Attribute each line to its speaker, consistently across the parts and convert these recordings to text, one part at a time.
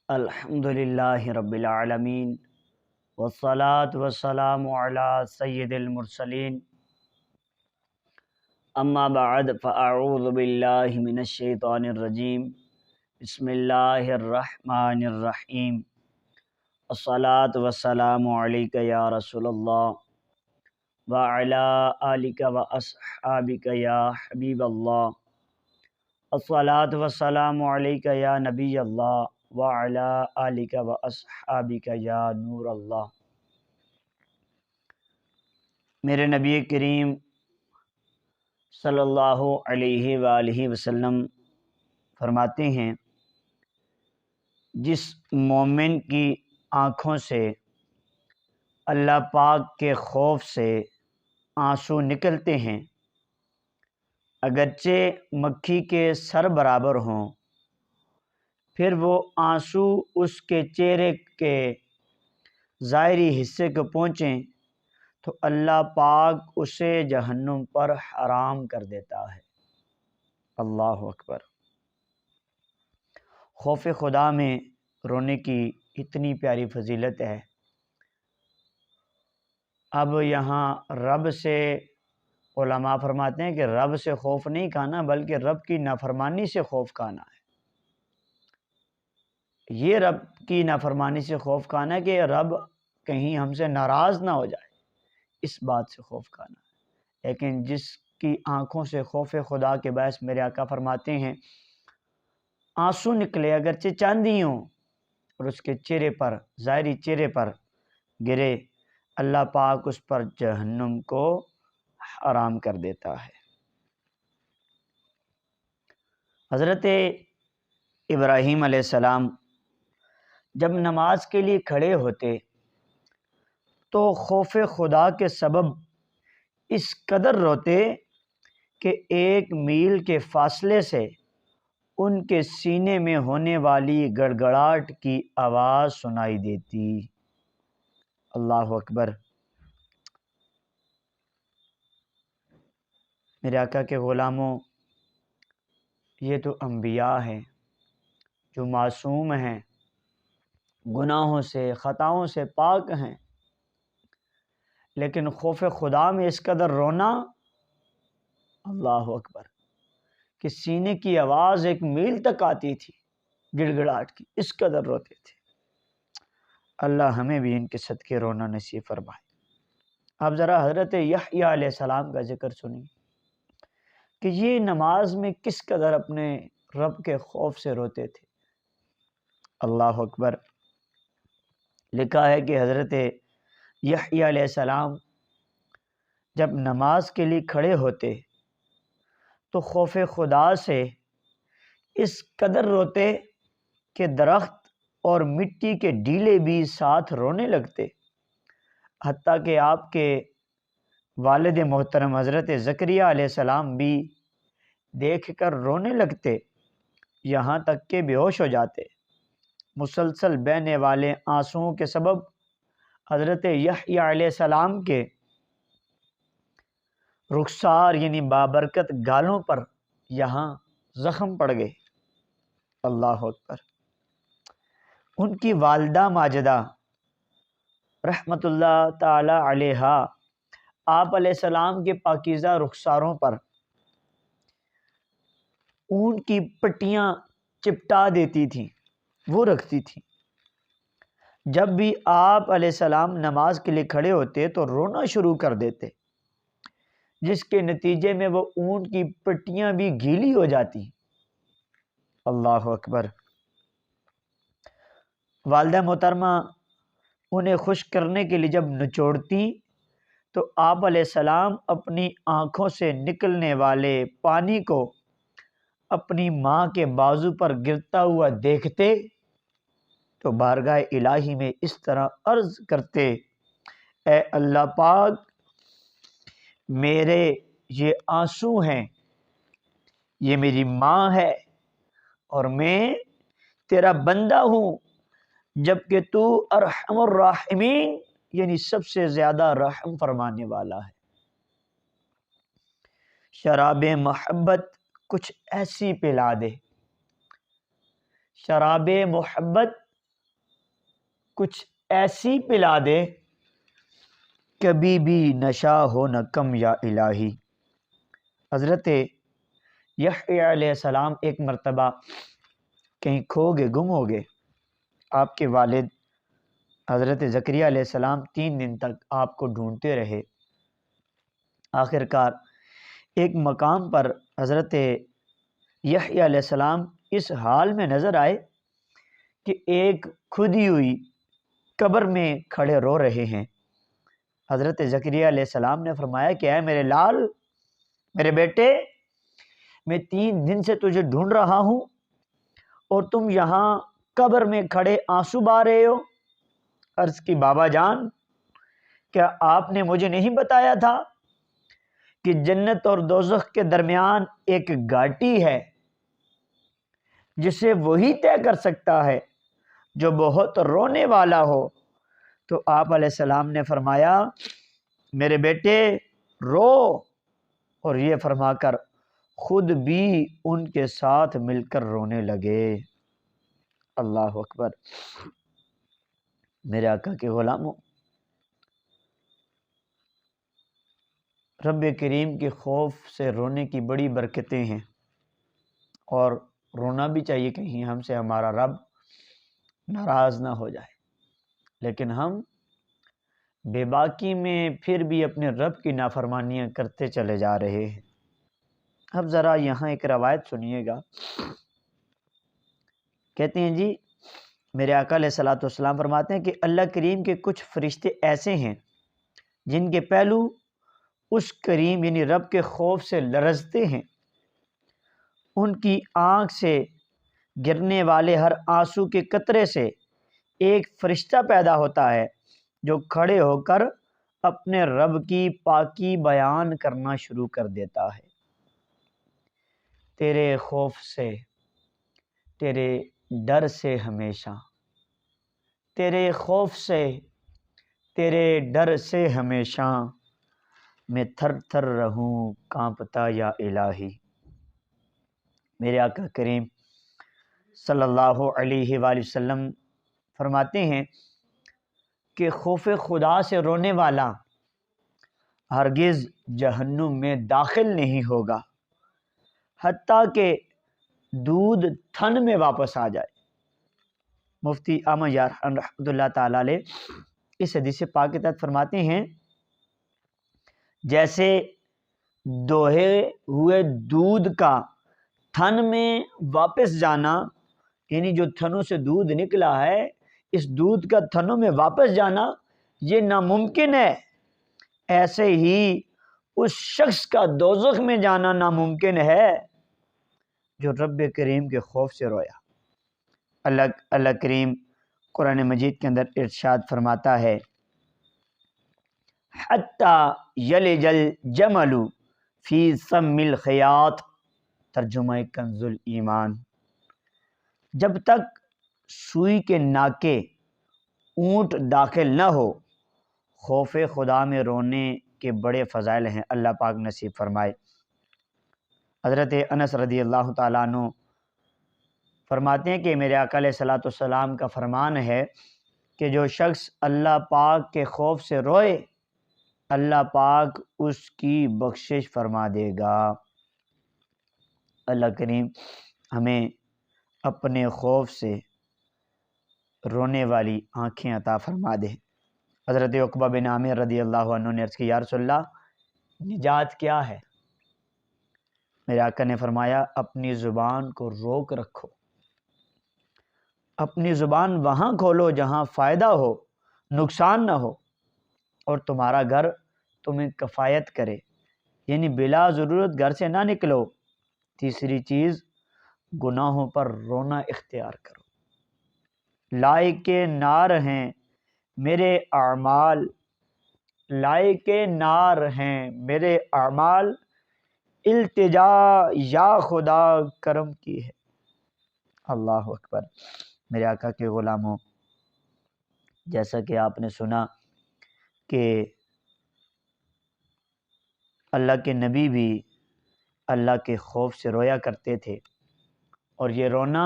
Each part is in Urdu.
Speaker 1: الحمدللہ رب العالمین والصلاة والسلام علی سید المرسلین اما بعد فاعوذ باللہ من الشیطان الرجیم بسم اللہ الرحمن الرحیم الصلاة والسلام علیک یا رسول اللہ وعلی آلک واصحابک یا حبیب اللہ الصلاة والسلام علیک یا نبی اللہ وعلی آلک واصحابک یا نور اللہ۔ میرے نبی کریم صلی اللہ علیہ وآلہ وسلم فرماتے ہیں، جس مومن کی آنکھوں سے اللہ پاک کے خوف سے آنسو نکلتے ہیں، اگرچہ مکھی کے سر برابر ہوں، پھر وہ آنسو اس کے چہرے کے ظاہری حصے کو پہنچیں تو اللہ پاک اسے جہنم پر حرام کر دیتا ہے۔ اللہ اکبر۔ خوف خدا میں رونے کی اتنی پیاری فضیلت ہے۔ اب یہاں رب سے علماء فرماتے ہیں کہ رب سے خوف نہیں کھانا بلکہ رب کی نافرمانی سے خوف کھانا ہے۔ یہ رب کی نافرمانی سے خوف کھانا ہے کہ رب کہیں ہم سے ناراض نہ ہو جائے، اس بات سے خوف کھانا ہے۔ لیکن جس کی آنکھوں سے خوف خدا کے باعث میرے آقا فرماتے ہیں آنسو نکلے اگرچہ چاندی ہوں اور اس کے چہرے پر، ظاہری چہرے پر گرے، اللہ پاک اس پر جہنم کو حرام کر دیتا ہے۔ حضرت ابراہیم علیہ السلام جب نماز کے لیے کھڑے ہوتے تو خوف خدا کے سبب اس قدر روتے کہ 1 میل کے فاصلے سے ان کے سینے میں ہونے والی گڑگڑاہٹ کی آواز سنائی دیتی۔ اللہ اکبر۔ میرے آقا کے غلاموں، یہ تو انبیاء ہیں جو معصوم ہیں، گناہوں سے، خطاؤں سے پاک ہیں، لیکن خوف خدا میں اس قدر رونا، اللہ اکبر، کہ سینے کی آواز 1 میل تک آتی تھی گڑگڑاہٹ کی، اس قدر روتے تھے۔ اللہ ہمیں بھی ان کے صدقے رونا نصیب فرمائے۔ آپ ذرا حضرت یحییٰ علیہ السلام کا ذکر سنیں کہ یہ نماز میں کس قدر اپنے رب کے خوف سے روتے تھے۔ اللہ اکبر۔ لکھا ہے کہ حضرت یحییٰ علیہ السلام جب نماز کے لیے کھڑے ہوتے تو خوف خدا سے اس قدر روتے کہ درخت اور مٹی کے ڈیلے بھی ساتھ رونے لگتے، حتیٰ کہ آپ کے والد محترم حضرت زکریا علیہ السلام بھی دیکھ کر رونے لگتے، یہاں تک کہ بے ہوش ہو جاتے۔ مسلسل بہنے والے آنسوؤں کے سبب حضرت یحییٰ علیہ السلام کے رخسار یعنی بابرکت گالوں پر یہاں زخم پڑ گئے۔ اللہ اکبر۔ ان کی والدہ ماجدہ رحمت اللہ تعالی علیہ آپ علیہ السلام کے پاکیزہ رخساروں پر اون کی پٹیاں چپٹا دیتی تھیں، وہ رکھتی تھیں۔ جب بھی آپ علیہ السلام نماز کے لیے کھڑے ہوتے تو رونا شروع کر دیتے، جس کے نتیجے میں وہ اون کی پٹیاں بھی گیلی ہو جاتی۔ اللہ اکبر۔ والدہ محترمہ انہیں خوش کرنے کے لیے جب نچوڑتی تو آپ علیہ السلام اپنی آنکھوں سے نکلنے والے پانی کو اپنی ماں کے بازو پر گرتا ہوا دیکھتے تو بارگاہ الہی میں اس طرح عرض کرتے، اے اللہ پاک، میرے یہ آنسو ہیں، یہ میری ماں ہے اور میں تیرا بندہ ہوں، جبکہ تو ارحم الراحمین یعنی سب سے زیادہ رحم فرمانے والا ہے۔ شراب محبت کچھ ایسی پلا دے، شراب محبت کچھ ایسی پلا دے کبھی بھی نشہ ہو نہ کم یا الہی۔ حضرت یحییٰ علیہ السلام ایک مرتبہ کہیں کھو گئے، گم ہو گئے۔ آپ کے والد حضرت زکریا علیہ السلام 3 دن تک آپ کو ڈھونڈتے رہے۔ آخر کار ایک مقام پر حضرت یحییٰ علیہ السلام اس حال میں نظر آئے کہ ایک کھدی ہوئی قبر میں کھڑے رو رہے ہیں۔ حضرت زکریا علیہ السلام نے فرمایا کہ اے میرے لال، میرے بیٹے، میں 3 دن سے تجھے ڈھونڈ رہا ہوں اور تم یہاں قبر میں کھڑے آنسو بہا رہے ہو۔ عرض کی بابا جان، کیا آپ نے مجھے نہیں بتایا تھا کہ جنت اور دوزخ کے درمیان ایک گھاٹی ہے جسے وہی طے کر سکتا ہے جو بہت رونے والا ہو؟ تو آپ علیہ السلام نے فرمایا میرے بیٹے رو، اور یہ فرما کر خود بھی ان کے ساتھ مل کر رونے لگے۔ اللہ اکبر۔ میرے آقا کے غلاموں، رب کریم کے خوف سے رونے کی بڑی برکتیں ہیں، اور رونا بھی چاہیے کہیں ہم سے ہمارا رب ناراض نہ ہو جائے، لیکن ہم بے باکی میں پھر بھی اپنے رب کی نافرمانیاں کرتے چلے جا رہے ہیں۔ اب ذرا یہاں ایک روایت سنیے گا۔ کہتے ہیں جی، میرے آقا علیہ الصلوۃ والسلام فرماتے ہیں کہ اللہ کریم کے کچھ فرشتے ایسے ہیں جن کے پہلو اس کریم یعنی رب کے خوف سے لرزتے ہیں۔ ان کی آنکھ سے گرنے والے ہر آنسو کے قطرے سے ایک فرشتہ پیدا ہوتا ہے جو کھڑے ہو کر اپنے رب کی پاکی بیان کرنا شروع کر دیتا ہے۔ تیرے خوف سے، تیرے ڈر سے ہمیشہ، تیرے خوف سے، تیرے ڈر سے ہمیشہ، میں تھر تھر رہوں کانپتا یا الہی۔ میرے آقا کریم صلی اللہ علیہ وآلہ وسلم فرماتے ہیں کہ خوف خدا سے رونے والا ہرگز جہنم میں داخل نہیں ہوگا حتیٰ کہ دودھ تھن میں واپس آ جائے۔ مفتی احمد یار رحمۃ اللہ تعالیٰ علیہ اس حدیث پاک کے تحت فرماتے ہیں جیسے دوہے ہوئے دودھ کا تھن میں واپس جانا، یعنی جو تھنوں سے دودھ نکلا ہے اس دودھ کا تھنوں میں واپس جانا یہ ناممکن ہے، ایسے ہی اس شخص کا دوزخ میں جانا ناممکن ہے جو رب کریم کے خوف سے رویا۔ اللہ کریم قرآن مجید کے اندر ارشاد فرماتا ہے حتی یلج الجمل فی سم الخیاط، ترجمہ کنز الایمان، جب تک سوئی کے ناکے اونٹ داخل نہ ہو خوف خدا میں رونے کے بڑے فضائل ہیں، اللہ پاک نصیب فرمائے۔ حضرت انس رضی اللہ تعالیٰ عنہ فرماتے ہیں کہ میرے آقا علیہ الصلوۃ والسلام کا فرمان ہے کہ جو شخص اللہ پاک کے خوف سے روئے اللہ پاک اس کی بخشش فرما دے گا۔ اللہ کریم ہمیں اپنے خوف سے رونے والی آنکھیں عطا فرما دے۔ حضرت عقبہ بن عامر رضی اللہ عنہ نے عرض کی یا رسول اللہ نجات کیا ہے؟ میرے آقا نے فرمایا اپنی زبان کو روک رکھو، اپنی زبان وہاں کھولو جہاں فائدہ ہو، نقصان نہ ہو، اور تمہارا گھر تمہیں کفایت کرے، یعنی بلا ضرورت گھر سے نہ نکلو۔ تیسری چیز گناہوں پر رونا اختیار کرو۔ لائق نار ہیں میرے اعمال، لائق نار ہیں میرے اعمال، التجا یا خدا کرم کی ہے۔ اللہ اکبر۔ میرے آقا کے غلاموں، جیسا کہ آپ نے سنا کہ اللہ کے نبی بھی اللہ کے خوف سے رویا کرتے تھے، اور یہ رونا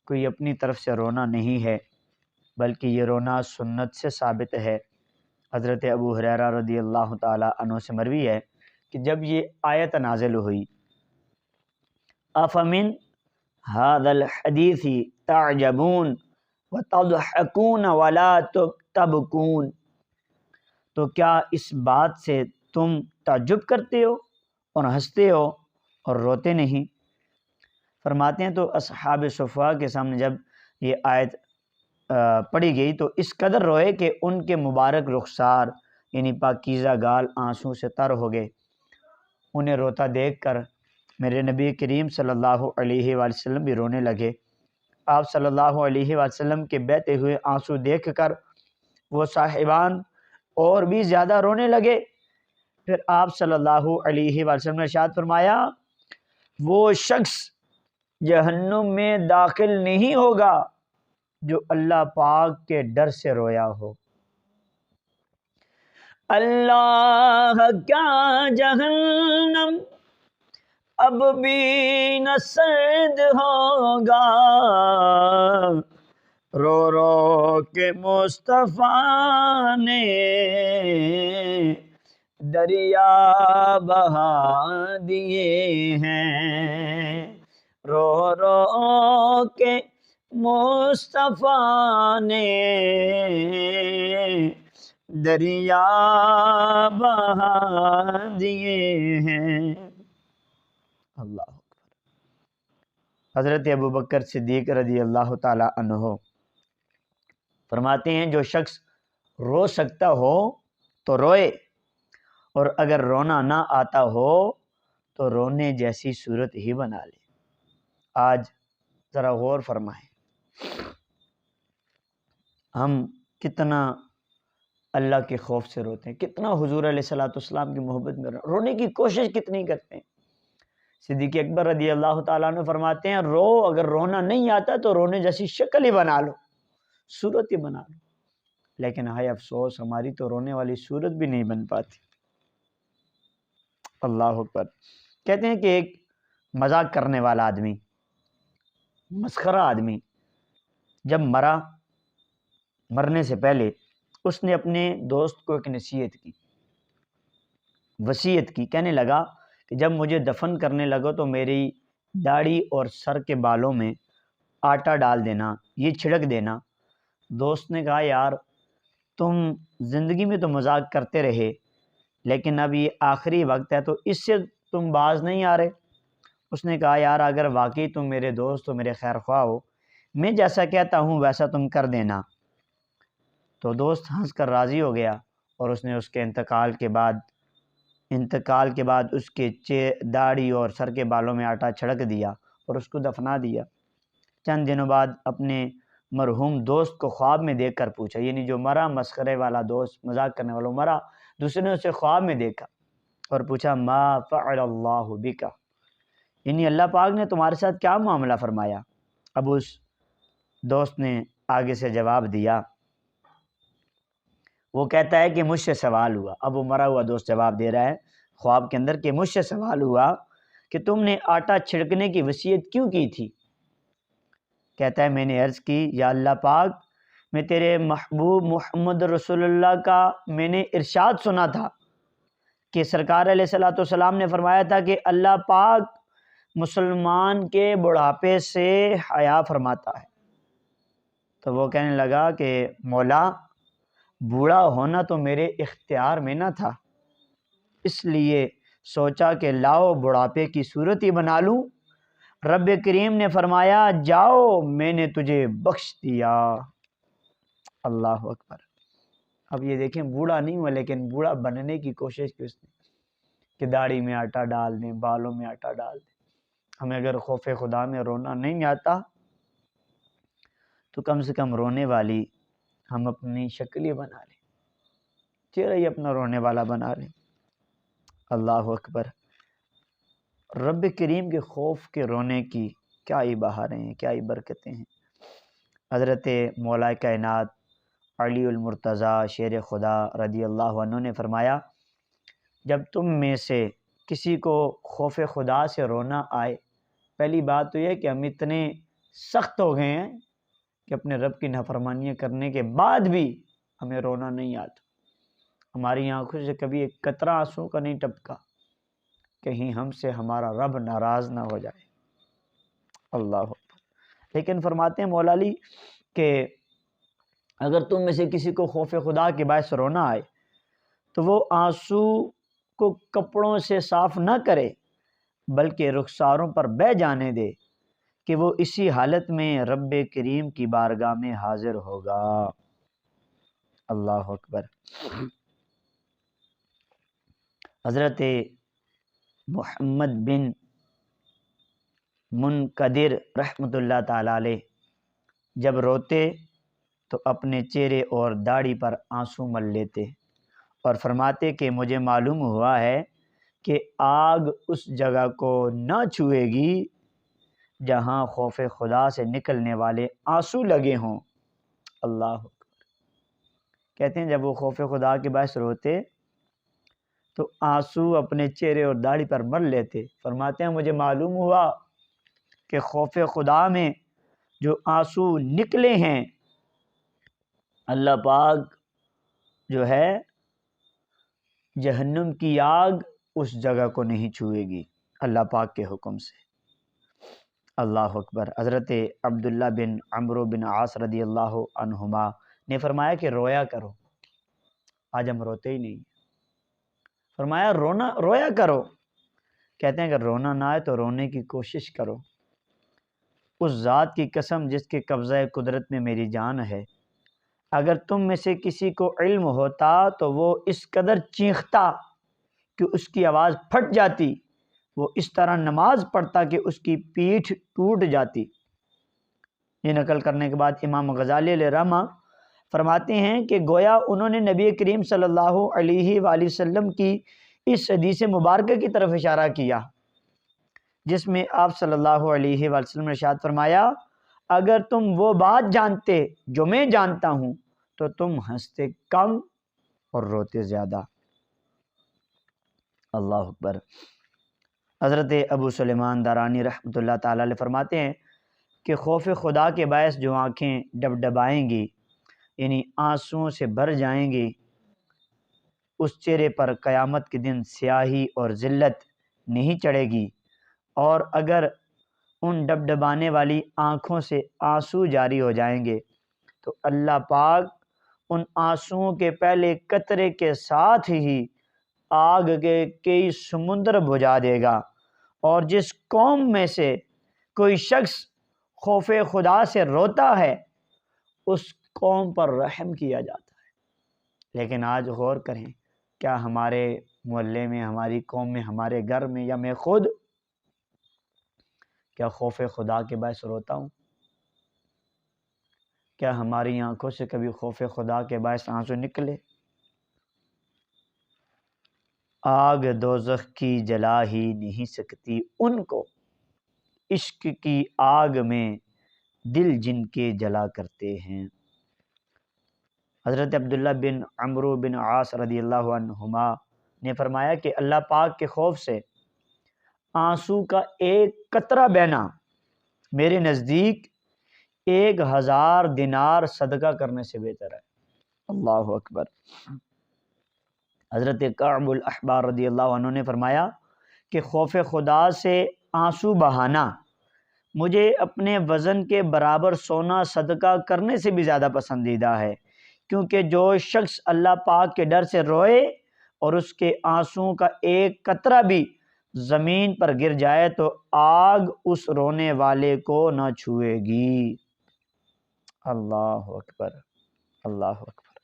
Speaker 1: کوئی اپنی طرف سے رونا نہیں ہے، بلکہ یہ رونا سنت سے ثابت ہے۔ حضرت ابو ہریرہ رضی اللہ تعالی عنہ سے مروی ہے کہ جب یہ آیت نازل ہوئی افمن هذا الحدیث تعجبون وتضحکون ولا تبکون، تو کیا اس بات سے تم تعجب کرتے ہو اور ہنستے ہو اور روتے نہیں؟ فرماتے ہیں تو اصحاب صفا کے سامنے جب یہ آیت پڑھی گئی تو اس قدر روئے کہ ان کے مبارک رخسار یعنی پاکیزہ گال آنسوں سے تر ہو گئے۔ انہیں روتا دیکھ کر میرے نبی کریم صلی اللہ علیہ وآلہ وسلم بھی رونے لگے۔ آپ صلی اللہ علیہ وآلہ وسلم کے بہتے ہوئے آنسو دیکھ کر وہ صاحبان اور بھی زیادہ رونے لگے۔ پھر آپ صلی اللہ علیہ وآلہ وسلم نے ارشاد فرمایا وہ شخص جہنم میں داخل نہیں ہوگا جو اللہ پاک کے ڈر سے رویا ہو۔ اللہ کا جہنم اب بھی نہ سرد ہوگا، رو رو کے مصطفیٰ نے دریا بہا دیے ہیں، رو رو کے مصطفیٰ نے دریا بہا دیے ہیں۔ اللہ حضرت ابو بکر صدیق رضی اللہ تعالی عنہ فرماتے ہیں جو شخص رو سکتا ہو تو روئے، اور اگر رونا نہ آتا ہو تو رونے جیسی صورت ہی بنا لے۔ آج ذرا غور فرمائیں، ہم کتنا اللہ کے خوف سے روتے ہیں، کتنا حضور علیہ الصلوۃ والسلام کی محبت میں رونے کی کوشش کتنی کرتے ہیں۔ صدیق اکبر رضی اللہ تعالیٰ عنہ فرماتے ہیں رو، اگر رونا نہیں آتا تو رونے جیسی شکل ہی بنا لو، صورت ہی بنا لو۔ لیکن ہائے افسوس ہماری تو رونے والی صورت بھی نہیں بن پاتی۔ اللہ اکبر۔ کہتے ہیں کہ ایک مذاق کرنے والا آدمی، مسخرہ آدمی جب مرنے سے پہلے اس نے اپنے دوست کو ایک نصیحت کی، وصیت کی، کہنے لگا کہ جب مجھے دفن کرنے لگو تو میری داڑھی اور سر کے بالوں میں آٹا ڈال دینا، یہ چھڑک دینا۔ دوست نے کہا یار تم زندگی میں تو مذاق کرتے رہے، لیکن اب یہ آخری وقت ہے تو اس سے تم باز نہیں آ رہے۔ اس نے کہا یار اگر واقعی تم میرے دوست ہو، میرے خیر خواہ ہو، میں جیسا کہتا ہوں ویسا تم کر دینا۔ تو دوست ہنس کر راضی ہو گیا، اور اس نے اس کے انتقال کے بعد اس کے داڑھی اور سر کے بالوں میں آٹا چھڑک دیا اور اس کو دفنا دیا۔ چند دنوں بعد اپنے مرحوم دوست کو خواب میں دیکھ کر پوچھا، یعنی جو مرا مسخرے والا دوست، مذاق کرنے والا مرا، دوسرے نے اسے خواب میں دیکھا اور پوچھا ما فعل اللہ بک، یعنی اللہ پاک نے تمہارے ساتھ کیا معاملہ فرمایا؟ اب اس دوست نے آگے سے جواب دیا، وہ کہتا ہے کہ مجھ سے سوال ہوا، اب وہ مرا ہوا دوست جواب دے رہا ہے خواب کے اندر کہ مجھ سے سوال ہوا کہ تم نے آٹا چھڑکنے کی وصیت کیوں کی تھی؟ کہتا ہے میں نے عرض کی یا اللہ پاک میں تیرے محبوب محمد رسول اللہ کا میں نے ارشاد سنا تھا کہ سرکار علیہ الصلوۃ والسلام نے فرمایا تھا کہ اللہ پاک مسلمان کے بڑھاپے سے حیا فرماتا ہے۔ تو وہ کہنے لگا کہ مولا بوڑھا ہونا تو میرے اختیار میں نہ تھا، اس لیے سوچا کہ لاؤ بڑھاپے کی صورت ہی بنا لوں۔ رب کریم نے فرمایا جاؤ میں نے تجھے بخش دیا۔ اللہ اکبر۔ اب یہ دیکھیں بوڑھا نہیں ہوا لیکن بوڑھا بننے کی کوشش کی اس نے کہ داڑھی میں آٹا ڈال دیں، بالوں میں آٹا ڈال دیں۔ ہمیں اگر خوف خدا میں رونا نہیں آتا تو کم سے کم رونے والی ہم اپنی شکل ہی بنا لیں، چہرہ ہی اپنا رونے والا بنا لیں۔ اللہ اکبر۔ رب کریم کے خوف کے رونے کی کیا ہی بہاریں ہیں، کیا ہی برکتیں ہیں۔ حضرت مولا کائنات علی المرتضیٰ شیر خدا رضی اللہ عنہ نے فرمایا جب تم میں سے کسی کو خوف خدا سے رونا آئے، پہلی بات تو یہ کہ ہم اتنے سخت ہو گئے ہیں کہ اپنے رب کی نافرمانیاں کرنے کے بعد بھی ہمیں رونا نہیں آتا، ہماری آنکھوں سے کبھی ایک قطرہ آنسو کا نہیں ٹپکا، کہیں ہم سے ہمارا رب ناراض نہ ہو جائے۔ اللہ اکبر۔ لیکن فرماتے ہیں مولا علی کہ اگر تم میں سے کسی کو خوف خدا کے باعث رونا آئے تو وہ آنسو کو کپڑوں سے صاف نہ کرے بلکہ رخساروں پر بہہ جانے دے کہ وہ اسی حالت میں رب کریم کی بارگاہ میں حاضر ہوگا۔ اللہ اکبر۔ حضرت محمد بن منقدر رحمۃ اللہ تعالی علیہ جب روتے تو اپنے چہرے اور داڑھی پر آنسو مل لیتے اور فرماتے کہ مجھے معلوم ہوا ہے کہ آگ اس جگہ کو نہ چھوئے گی جہاں خوف خدا سے نکلنے والے آنسو لگے ہوں۔ اللہ اکبر۔ کہتے ہیں جب وہ خوف خدا کے باعث روتے تو آنسو اپنے چہرے اور داڑھی پر مل لیتے، فرماتے ہیں مجھے معلوم ہوا کہ خوف خدا میں جو آنسو نکلے ہیں اللہ پاک جو ہے جہنم کی آگ اس جگہ کو نہیں چھوئے گی اللہ پاک کے حکم سے۔ اللہ اکبر۔ حضرت عبداللہ بن عمرو بن عاص رضی اللہ عنہما نے فرمایا کہ رویا کرو، آج ہم روتے ہی نہیں، فرمایا رویا کرو، کہتے ہیں اگر رونا نہ آئے تو رونے کی کوشش کرو، اس ذات کی قسم جس کے قبضہ قدرت میں میری جان ہے، اگر تم میں سے کسی کو علم ہوتا تو وہ اس قدر چیختا کہ اس کی آواز پھٹ جاتی، وہ اس طرح نماز پڑھتا کہ اس کی پیٹھ ٹوٹ جاتی۔ یہ نقل کرنے کے بعد امام غزالی علیہ رحمہ فرماتے ہیں کہ گویا انہوں نے نبی کریم صلی اللہ علیہ وآلہ وسلم کی اس حدیث مبارکہ کی طرف اشارہ کیا جس میں آپ صلی اللہ علیہ وآلہ وسلم نے ارشاد فرمایا اگر تم وہ بات جانتے جو میں جانتا ہوں تو تم ہنستے کم اور روتے زیادہ۔ اللہ اکبر۔ حضرت ابو سلیمان دارانی رحمۃ اللہ تعالی علیہ فرماتے ہیں کہ خوف خدا کے باعث جو آنکھیں ڈبڈبائیں گی یعنی آنسوؤں سے بھر جائیں گی، اس چہرے پر قیامت کے دن سیاہی اور ذلت نہیں چڑھے گی، اور اگر ان ڈبڈبانے والی آنکھوں سے آنسو جاری ہو جائیں گے تو اللہ پاک ان آنسوؤں کے پہلے قطرے کے ساتھ ہی آگ کے کئی سمندر بجھا دے گا، اور جس قوم میں سے کوئی شخص خوف خدا سے روتا ہے اس قوم پر رحم کیا جاتا ہے۔ لیکن آج غور کریں، کیا ہمارے محلے میں، ہماری قوم میں، ہمارے گھر میں یا میں خود کیا خوف خدا کے باعث روتا ہوں؟ کیا ہماری آنکھوں سے کبھی خوف خدا کے باعث آنسو نکلے؟ آگ دوزخ کی جلا ہی نہیں سکتی ان کو، عشق کی آگ میں دل جن کے جلا کرتے ہیں۔ حضرت عبداللہ بن عمرو بن عاص رضی اللہ عنہما نے فرمایا کہ اللہ پاک کے خوف سے آنسو کا ایک قطرہ بہنا میرے نزدیک 1000 دینار صدقہ کرنے سے بہتر ہے۔ اللہ اکبر۔ حضرت کعب الاحبار رضی اللہ عنہ نے فرمایا کہ خوف خدا سے آنسو بہانا مجھے اپنے وزن کے برابر سونا صدقہ کرنے سے بھی زیادہ پسندیدہ ہے، کیونکہ جو شخص اللہ پاک کے ڈر سے روئے اور اس کے آنسوؤں کا ایک قطرہ بھی زمین پر گر جائے تو آگ اس رونے والے کو نہ چھوئے گی۔ اللہ اکبر، اللہ اکبر۔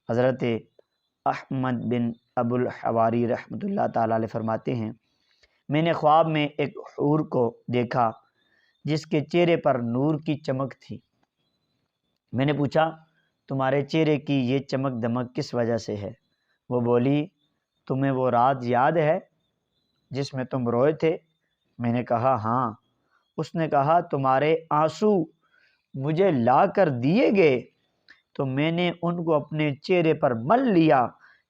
Speaker 1: حضرت احمد بن ابو الحواری رحمۃ اللہ تعالی علیہ فرماتے ہیں میں نے خواب میں ایک حور کو دیکھا جس کے چہرے پر نور کی چمک تھی۔ میں نے پوچھا تمہارے چہرے کی یہ چمک دمک کس وجہ سے ہے؟ وہ بولی تمہیں وہ رات یاد ہے جس میں تم روئے تھے؟ میں نے کہا ہاں۔ اس نے کہا تمہارے آنسو مجھے لا کر دیے گئے تو میں نے ان کو اپنے چہرے پر مل لیا،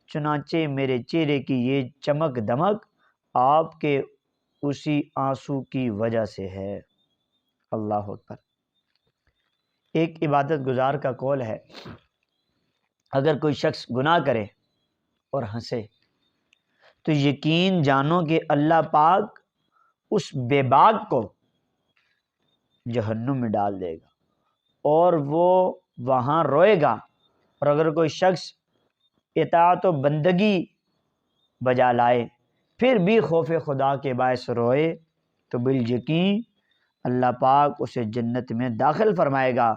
Speaker 1: چنانچہ میرے چہرے کی یہ چمک دمک آپ کے اسی آنسو کی وجہ سے ہے۔ اللہ اکبر۔ ایک عبادت گزار کا قول ہے، اگر کوئی شخص گناہ کرے اور ہنسے تو یقین جانو کہ اللہ پاک اس بے باک کو جہنم میں ڈال دے گا اور وہ وہاں روئے گا۔ اور اگر کوئی شخص اطاعت و بندگی بجا لائے پھر بھی خوف خدا کے باعث روئے تو بالیقین اللہ پاک اسے جنت میں داخل فرمائے گا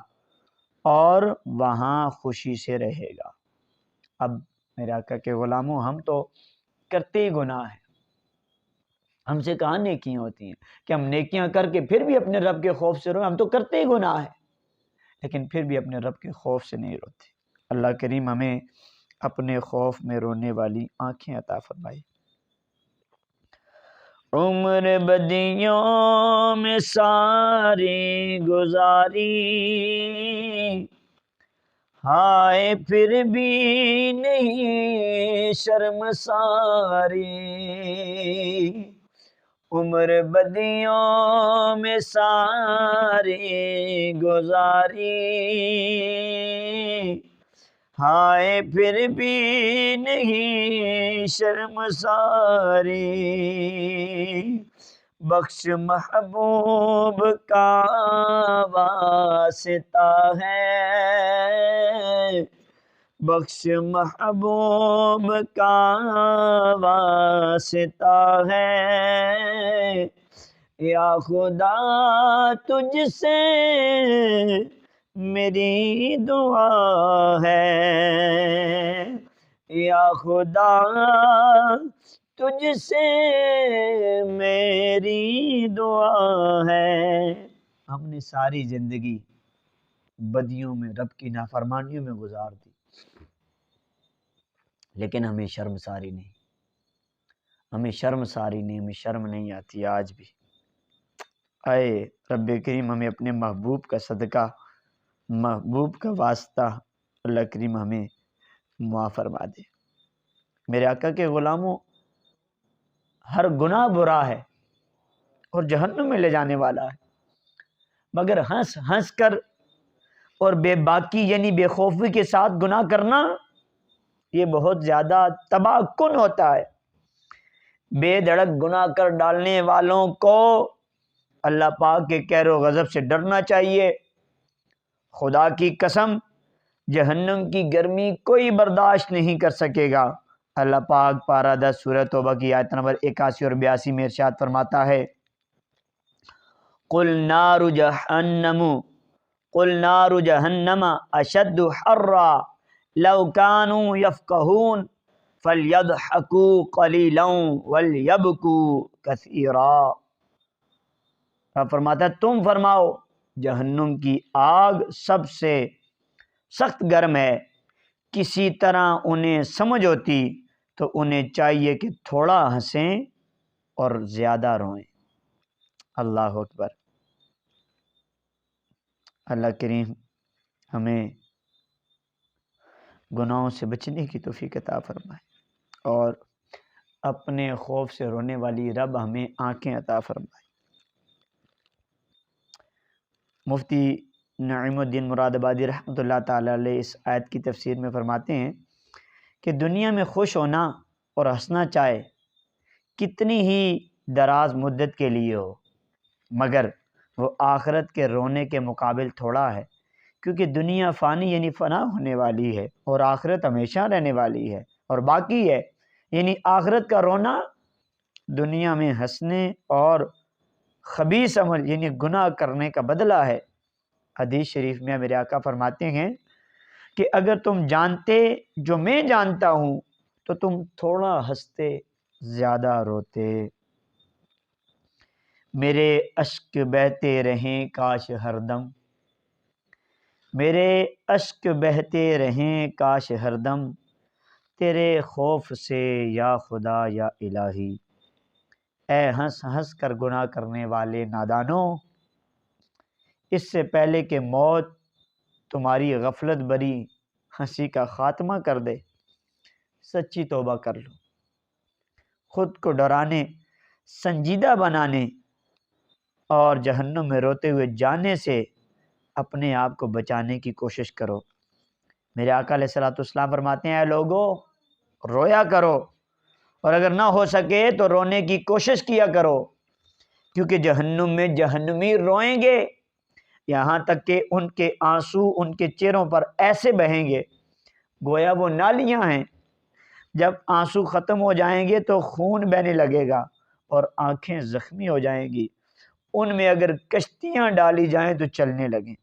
Speaker 1: اور وہاں خوشی سے رہے گا۔ اب میرے آقا کے غلاموں، ہم تو کرتے ہی گناہ ہیں، ہم سے کہاں نیکیاں ہوتی ہیں کہ ہم نیکیاں کر کے پھر بھی اپنے رب کے خوف سے روئیں؟ ہم تو کرتے ہی گناہ ہیں لیکن پھر بھی اپنے رب کے خوف سے نہیں روتے۔ اللہ کریم ہمیں اپنے خوف میں رونے والی آنکھیں عطا فرمائے۔ عمر بدیوں میں ساری گزاری، ہائے پھر بھی نہیں شرمساری، عمر بدیوں میں ساری گزاری، ہائے پھر بھی نہیں شرمساری، بخش محبوب کا واسطہ ہے، بخش محبوب کا واسطہ ہے، یا خدا تجھ سے میری دعا ہے، یا خدا تجھ سے میری دعا ہے۔ ہم نے ساری زندگی بدیوں میں، رب کی نافرمانیوں میں گزار دی لیکن ہمیں شرمساری نہیں، ہمیں شرم نہیں آتی آج بھی۔ اے رب کریم ہمیں اپنے محبوب کا صدقہ، محبوب کا واسطہ اللہ کریم ہمیں معاف فرما دے۔ میرے آقا کے غلاموں، ہر گناہ برا ہے اور جہنم میں لے جانے والا ہے، مگر ہنس ہنس کر اور بے باکی یعنی بے خوفی کے ساتھ گناہ کرنا یہ بہت زیادہ تباہ کن ہوتا ہے۔ بے دھڑک گناہ کر ڈالنے والوں کو اللہ پاک کے قہر و غضب سے ڈرنا چاہیے۔ خدا کی قسم جہنم کی گرمی کوئی برداشت نہیں کر سکے گا۔ اللہ پاک پارہ 10 سورہ توبہ کی آیت نمبر 81 اور 82 میں ارشاد فرماتا ہے، قل نار جہنم اشد حرا لو كانوا يفقهون فليضحكوا قليلا وليبكوا كثيرا۔ آپ فرماتا ہے تم فرماؤ جہنم کی آگ سب سے سخت گرم ہے، کسی طرح انہیں سمجھ ہوتی تو انہیں چاہیے کہ تھوڑا ہنسیں اور زیادہ روئیں۔ اللہ اکبر۔ اللہ کریم ہمیں گناہوں سے بچنے کی توفیق عطا فرمائے اور اپنے خوف سے رونے والی رب ہمیں آنکھیں عطا فرمائے۔ مفتی نعیم الدین مراد آبادی رحمۃ اللہ تعالی علیہ اس آیت کی تفسیر میں فرماتے ہیں کہ دنیا میں خوش ہونا اور ہنسنا چاہے کتنی ہی دراز مدت کے لیے ہو، مگر وہ آخرت کے رونے کے مقابل تھوڑا ہے، کیونکہ دنیا فانی یعنی فنا ہونے والی ہے اور آخرت ہمیشہ رہنے والی ہے اور باقی ہے، یعنی آخرت کا رونا دنیا میں ہنسنے اور خبیث عمل یعنی گناہ کرنے کا بدلہ ہے۔ حدیث شریف میں میرے آقا فرماتے ہیں کہ اگر تم جانتے جو میں جانتا ہوں تو تم تھوڑا ہنستے زیادہ روتے۔ میرے اشک بہتے رہیں کاش ہر دم، میرے اشک بہتے رہیں کاش ہر دم، تیرے خوف سے یا خدا یا الہی۔ اے ہنس ہنس کر گناہ کرنے والے نادانوں، اس سے پہلے کہ موت تمہاری غفلت بری ہنسی کا خاتمہ کر دے، سچی توبہ کر لو۔ خود کو ڈرانے، سنجیدہ بنانے اور جہنم میں روتے ہوئے جانے سے اپنے آپ کو بچانے کی کوشش کرو۔ میرے آقا علیہ الصلوۃ والسلام فرماتے ہیں اے لوگو رویا کرو، اور اگر نہ ہو سکے تو رونے کی کوشش کیا کرو، کیونکہ جہنم میں جہنمی روئیں گے یہاں تک کہ ان کے آنسو ان کے چہروں پر ایسے بہیں گے گویا وہ نالیاں ہیں۔ جب آنسو ختم ہو جائیں گے تو خون بہنے لگے گا اور آنکھیں زخمی ہو جائیں گی، ان میں اگر کشتیاں ڈالی جائیں تو چلنے لگیں۔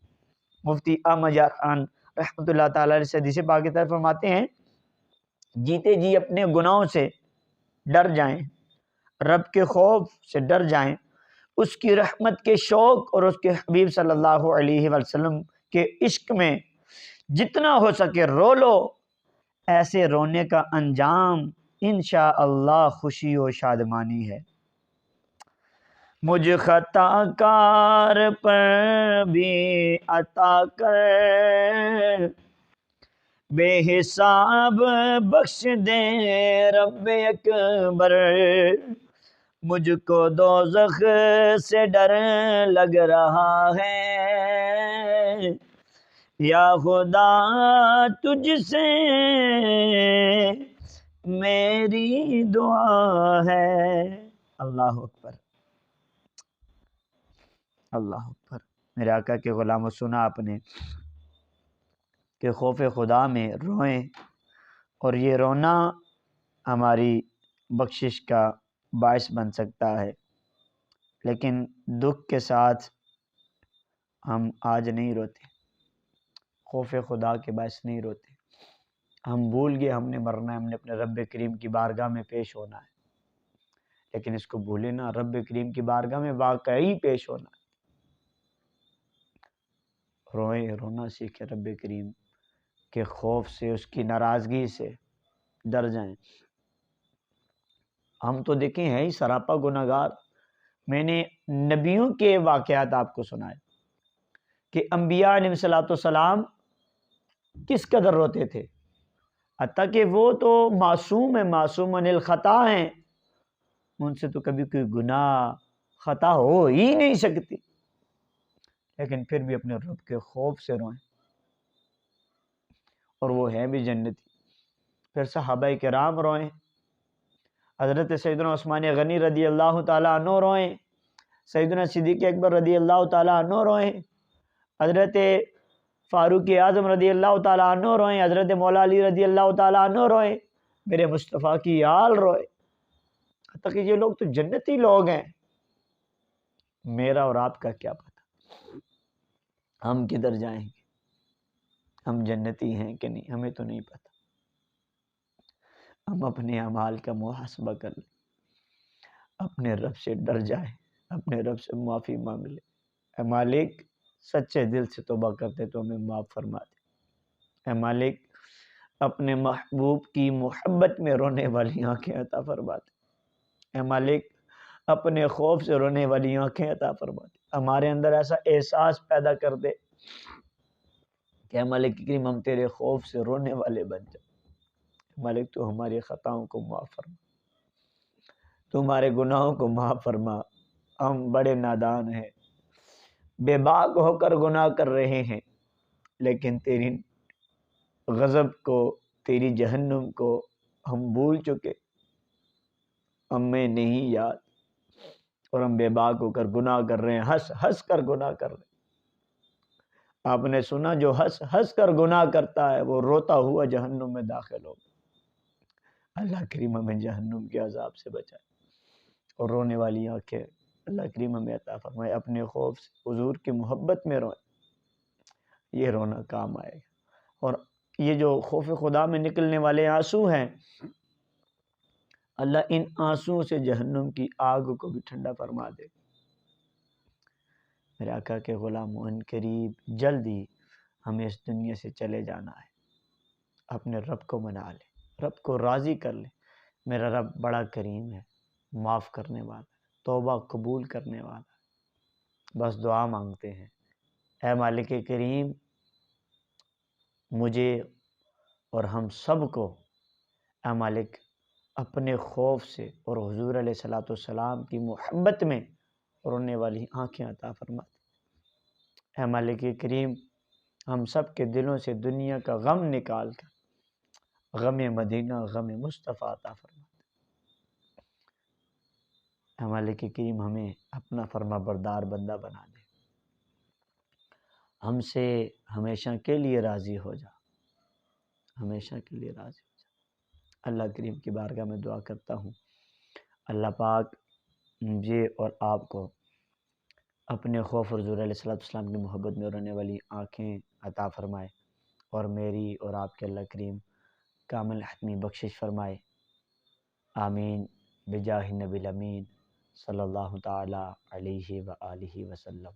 Speaker 1: مفتی احمد یار خان رحمۃ اللہ تعالی علیہ سے حدیث پاک کی طرف فرماتے ہیں جیتے جی اپنے گناہوں سے ڈر جائیں، رب کے خوف سے ڈر جائیں، اس کی رحمت کے شوق اور اس کے حبیب صلی اللہ علیہ وسلم کے عشق میں جتنا ہو سکے رو لو۔ ایسے رونے کا انجام انشاءاللہ خوشی و شادمانی ہے۔ مجھ خطا کار پر بھی عطا کر، بے حساب بخش دے رب اکبر، مجھ کو دوزخ سے ڈر لگ رہا ہے، یا خدا تجھ سے میری دعا ہے۔ اللہ اکبر، اللہ اکبر۔ میرے آقا کے غلاموں سنا آپ نے کہ خوف خدا میں روئیں، اور یہ رونا ہماری بخشش کا باعث بن سکتا ہے، لیکن دکھ کے ساتھ ہم آج نہیں روتے، خوف خدا کے باعث نہیں روتے۔ ہم بھول گئے ہم نے مرنا ہے، ہم نے اپنے رب کریم کی بارگاہ میں پیش ہونا ہے، لیکن اس کو بھولے نا، رب کریم کی بارگاہ میں واقعی پیش ہونا ہے۔ روئیں، رونا سیکھے، رب کریم کے خوف سے، اس کی ناراضگی سے ڈر جائیں۔ ہم تو دیکھیں ہیں ہی سراپا گناہگار۔ میں نے نبیوں کے واقعات آپ کو سنائے کہ انبیاء علیہ الصلوۃ والسلام کس قدر روتے تھے، حتیٰ کہ وہ تو معصوم ہیں، معصوم عن الخطا ہیں، ان سے تو کبھی کوئی گناہ خطا ہو ہی نہیں سکتی، لیکن پھر بھی اپنے رب کے خوف سے روئیں، اور وہ ہے بھی جنتی۔ پھر صحابہ کرام روئیں، حضرت سیدنا عثمان غنی رضی اللہ تعالیٰ عنہ روئیں، سیدنا صدیق اکبر رضی اللہ تعالیٰ عنہ روئیں، حضرت فاروق اعظم رضی اللہ تعالیٰ عنہ روئیں، حضرت مولا علی رضی اللہ تعالیٰ عنہ روئیں، میرے مصطفیٰ کی آل روئے۔ حتیٰ کہ یہ لوگ تو جنتی لوگ ہیں، میرا اور آپ کا کیا پتہ ہم کدھر جائیں گے، ہم جنتی ہیں کہ نہیں، ہمیں تو نہیں پتہ۔ ہم اپنے اعمال کا محاسبہ کر لیں، اپنے رب سے ڈر جائیں، اپنے رب سے معافی مانگ لیں، اے مالک سچے دل سے توبہ کرتے تو ہمیں معاف فرما دے، اے مالک اپنے محبوب کی محبت میں رونے والی آنکھیں عطا فرما دے، اے مالک اپنے خوف سے رونے والی آنکھیں عطا فرما دے، ہمارے اندر ایسا احساس پیدا کر دے کہ اے مالک کریم ہم تیرے خوف سے رونے والے بن جائیں۔ مالک تو ہماری خطاؤں کو معاف فرما، تو ہمارے گناہوں کو معاف فرما، ہم بڑے نادان ہیں، بے باک ہو کر گناہ کر رہے ہیں، لیکن تیری غضب کو، تیری جہنم کو ہم بھول چکے، ہمیں نہیں یاد، اور ہم بے باک ہو کر گناہ کر رہے ہیں، ہنس ہنس کر گناہ کر رہے ہیں۔ آپ نے سنا جو ہنس ہنس کر گناہ کرتا ہے وہ روتا ہوا جہنم میں داخل ہوگا۔ اللہ کریم ہمیں جہنم کے عذاب سے بچائے، اور رونے والی آنکھیں اللہ کریم ہمیں عطا فرمائے، اپنے خوف سے حضور کی محبت میں روئیں، یہ رونا کام آئے گا۔ اور یہ جو خوف خدا میں نکلنے والے آنسو ہیں، اللہ ان آنسوؤں سے جہنم کی آگ کو بھی ٹھنڈا فرما دے۔ میرے آقا کے غلاموں، ان قریب جلدی ہمیں اس دنیا سے چلے جانا ہے، اپنے رب کو منا لے، رب کو راضی کر لے۔ میرا رب بڑا کریم ہے، معاف کرنے والا ہے، توبہ قبول کرنے والا ہے، بس دعا مانگتے ہیں، اے مالک کریم مجھے اور ہم سب کو اے مالک اپنے خوف سے اور حضور علیہ الصلوۃ والسلام کی محبت میں رونے والی آنکھیں عطا فرما دے۔ اے مالک کریم، ہم سب کے دلوں سے دنیا کا غم نکال کر غم مدینہ، غم مصطفیٰ عطا فرما۔ اے مالک کریم، ہمیں اپنا فرما بردار بندہ بنا دے، ہم سے ہمیشہ کے لیے راضی ہو جا، ہمیشہ کے لیے راضی ہو جا۔ اللہ کریم کی بارگاہ میں دعا کرتا ہوں، اللہ پاک مجھے اور آپ کو اپنے خوف اور حضور علیہ السلام کی محبت میں رہنے والی آنکھیں عطا فرمائے، اور میری اور آپ کے اللہ کریم کامل حتمی بخشش فرمائے، آمین بجاہ النبی الامین صلی اللہ تعالی علیہ وآلہ وسلم۔